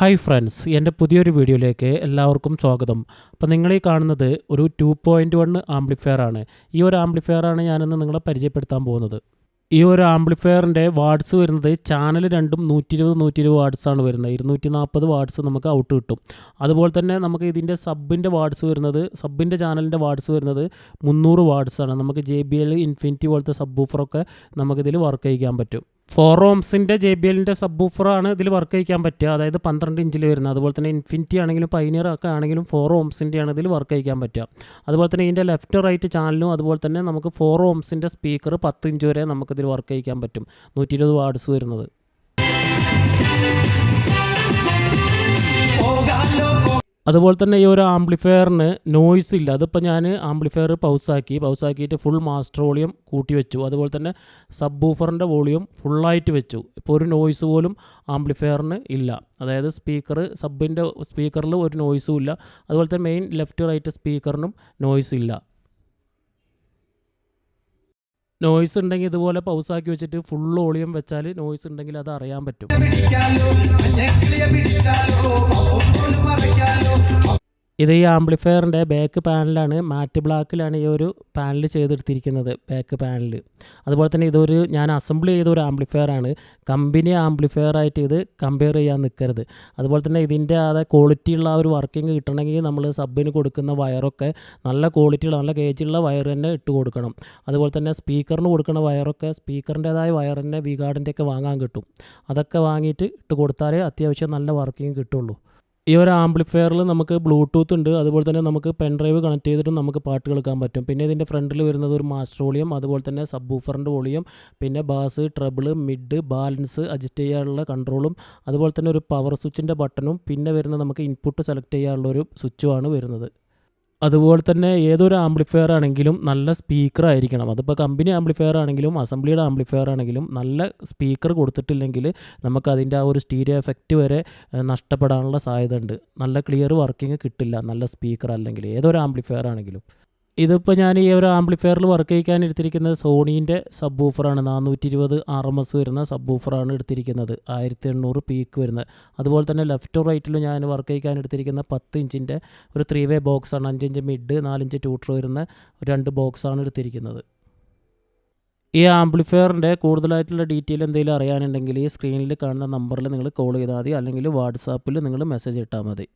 Hi friends, എൻ്റെ പുതിയൊരു വീഡിയോയിലേക്ക് എല്ലാവർക്കും സ്വാഗതം. അപ്പോൾ നിങ്ങളീ കാണുന്നത് ഒരു 2.1 ആംപ്ലിഫയർ ആണ്. ഈ ഒരു ആംപ്ലിഫയറാണ് ഞാനിന്ന് നിങ്ങളെ പരിചയപ്പെടുത്താൻ പോകുന്നത്. ഈ ഒരു ആംപ്ലിഫയറിൻ്റെ വാട്ട്സ് വരുന്നത് ചാനൽ രണ്ടും 120 വാട്ട്സാണ് വരുന്നത്. 240 വാട്ട്സ് നമുക്ക് ഔട്ട് കിട്ടും. അതുപോലെ തന്നെ നമുക്ക് ഇതിൻ്റെ സബിൻ്റെ വാട്ട്സ് വരുന്നത്, സബിൻ്റെ ചാനലിൻ്റെ വാട്ട്സ് വരുന്നത് 300 വാട്ട്സാണ്. നമുക്ക് JBL ഇൻഫിനിറ്റി പോലത്തെ സബ് ബൂഫറൊക്കെ നമുക്കിതിൽ വർക്ക് ചെയ്യിക്കാൻ പറ്റും. 4 ഓംസിൻ്റെ JBLൻ്റെ സബ് ബൂഫറാണ് ഇതിൽ വർക്ക് ചെയ്യിക്കാൻ പറ്റുക, അതായത് 12 ഇഞ്ചിൽ വരുന്നത്. അതുപോലെ തന്നെ ഇൻഫിനിറ്റി ആണെങ്കിലും പൈനിയർ ഒക്കെ ആണെങ്കിലും 4 ഓംസിൻ്റെയാണ് ഇതിൽ വർക്ക് ചെയ്യിക്കാൻ പറ്റുക. അതുപോലെ തന്നെ ഇതിൻ്റെ ലെഫ്റ്റ് റൈറ്റ് ചാനലും അതുപോലെ തന്നെ നമുക്ക് 4 ഓംസിൻ്റെ സ്പീക്കർ 10 ഇഞ്ച് വരെ നമുക്കിതിൽ വർക്ക് ചെയ്യിക്കാൻ പറ്റും. 120 വാട്ട്സ് വരുന്നത്. അതുപോലെ തന്നെ ഈ ഒരു ആംപ്ലിഫയറിന് നോയ്സ് ഇല്ല. അതിപ്പോൾ ഞാൻ ആംപ്ലിഫയർ പൗസാക്കിയിട്ട് ഫുൾ മാസ്റ്റർ വോളിയം കൂട്ടി വെച്ചു. അതുപോലെ തന്നെ സബ് ബൂഫറിൻ്റെ വോളിയം ഫുള്ളായിട്ട് വെച്ചു. ഇപ്പോൾ ഒരു നോയ്സ് പോലും ആംപ്ലിഫയറിന് ഇല്ല. അതായത് സബിൻ്റെ സ്പീക്കറിൽ ഒരു നോയ്സും ഇല്ല. അതുപോലെ തന്നെ മെയിൻ ലെഫ്റ്റ് റൈറ്റ് സ്പീക്കറിനും നോയ്സ് ഇല്ല. നോയ്സ് ഉണ്ടെങ്കിൽ ഇതുപോലെ പൗസാക്കി വെച്ചിട്ട് ഫുൾ വോളിയം വെച്ചാൽ നോയ്സ് ഉണ്ടെങ്കിൽ അത് അറിയാൻ പറ്റും. ഇത് ഈ ആംപ്ലിഫയറിൻ്റെ ബാക്ക് പാനലാണ്. മാറ്റ് ബ്ലാക്കിലാണ് ഈ ഒരു പാനൽ ചെയ്തെടുത്തിരിക്കുന്നത്, ബാക്ക് പാനൽ. അതുപോലെ തന്നെ ഇതൊരു ഞാൻ അസംബിൾ ചെയ്ത ഒരു ആംപ്ലിഫയറാണ്. കമ്പനി ആംപ്ലിഫയർ ആയിട്ട് ഇത് കമ്പയർ ചെയ്യാൻ നിൽക്കരുത്. അതുപോലെ തന്നെ ഇതിൻ്റെ ക്വാളിറ്റി ഉള്ള ഒരു വർക്കിംഗ് കിട്ടണമെങ്കിൽ നമ്മൾ സബിന് കൊടുക്കുന്ന വയറൊക്കെ നല്ല ക്വാളിറ്റിയുള്ള നല്ല കേജുള്ള വയർ തന്നെ ഇട്ട് കൊടുക്കണം. അതുപോലെ തന്നെ സ്പീക്കറിന് കൊടുക്കുന്ന വയറൊക്കെ സ്പീക്കറിൻ്റേതായ വയർ തന്നെ വിഗാർഡിൻ്റെയൊക്കെ വാങ്ങാൻ കിട്ടും. അതൊക്കെ വാങ്ങിയിട്ട് ഇട്ട് കൊടുത്താലേ അത്യാവശ്യം നല്ല വർക്കിംഗ് കിട്ടുള്ളൂ. ഈ ഒരു ആംപ്ലിഫയറിൽ നമുക്ക് ബ്ലൂടൂത്ത് ഉണ്ട്. അതുപോലെ തന്നെ നമുക്ക് പെൻ ഡ്രൈവ് കണക്ട് ചെയ്തിട്ടും നമുക്ക് പാട്ട് കേൾക്കാൻ പറ്റും. പിന്നെ ഇതിൻ്റെ ഫ്രണ്ടിൽ വരുന്നത് ഒരു മാസ്റ്റർ വോളിയം, അതുപോലെ തന്നെ സബ് ബൂഫറിൻ്റെ വോളിയം, പിന്നെ bass, treble, mid, balance adjust ചെയ്യാനുള്ള കൺട്രോളും, അതുപോലെ തന്നെ ഒരു പവർ സ്വിച്ചിൻ്റെ ബട്ടണും, പിന്നെ വരുന്നത് നമുക്ക് ഇൻപുട്ട് സെലക്ട് ചെയ്യാനുള്ളൊരു സ്വിച്ചുമാണ് വരുന്നത്. അതുപോലെ തന്നെ ഏതൊരു ആംപ്ലിഫയർ ആണെങ്കിലും നല്ല സ്പീക്കർ ആയിരിക്കണം. അതിപ്പോൾ കമ്പനി ആംപ്ലിഫയർ ആണെങ്കിലും അസംബ്ലിയുടെ ആംപ്ലിഫയർ ആണെങ്കിലും നല്ല സ്പീക്കർ കൊടുത്തിട്ടില്ലെങ്കിൽ നമുക്ക് അതിൻ്റെ ആ ഒരു സ്റ്റീരിയോ എഫക്റ്റ് വരെ നഷ്ടപ്പെടാനുള്ള സാധ്യത ഉണ്ട്. നല്ല ക്ലിയർ വർക്കിംഗ് കിട്ടില്ല നല്ല സ്പീക്കർ അല്ലെങ്കിൽ ഏതൊരു ആംപ്ലിഫയർ ആണെങ്കിലും. ഇതിപ്പോൾ ഞാൻ ഈ ഒരു ആംപ്ലിഫയറിൽ വർക്ക് ചെയ്യിക്കാൻ എടുത്തിരിക്കുന്നത് സോണീൻ്റെ സബ് ബൂഫറാണ്. 420 RMS വരുന്ന സബ് ബൂഫറാണ് എടുത്തിരിക്കുന്നത്. 1800 പീക്ക് വരുന്നത്. അതുപോലെ തന്നെ ലെഫ്റ്റ് റൈറ്റിലും ഞാൻ വർക്ക് ചെയ്യിക്കാൻ എടുത്തിരിക്കുന്ന 10 ഇഞ്ചിൻ്റെ ഒരു 3-വേ ബോക്സാണ്. 5 ഇഞ്ച് മിഡ്, 4 ഇഞ്ച് ട്യൂട്ടർ വരുന്ന 2 ബോക്സാണ് എടുത്തിരിക്കുന്നത്. ഈ ആംപ്ലിഫയറിൻ്റെ കൂടുതലായിട്ടുള്ള ഡീറ്റെയിൽ എന്തെങ്കിലും അറിയാനുണ്ടെങ്കിൽ ഈ സ്ക്രീനിൽ കാണുന്ന നമ്പറിൽ നിങ്ങൾ കോൾ ചെയ്താൽ മതി, അല്ലെങ്കിൽ വാട്സാപ്പിൽ നിങ്ങൾ മെസ്സേജ് ഇട്ടാൽ മതി.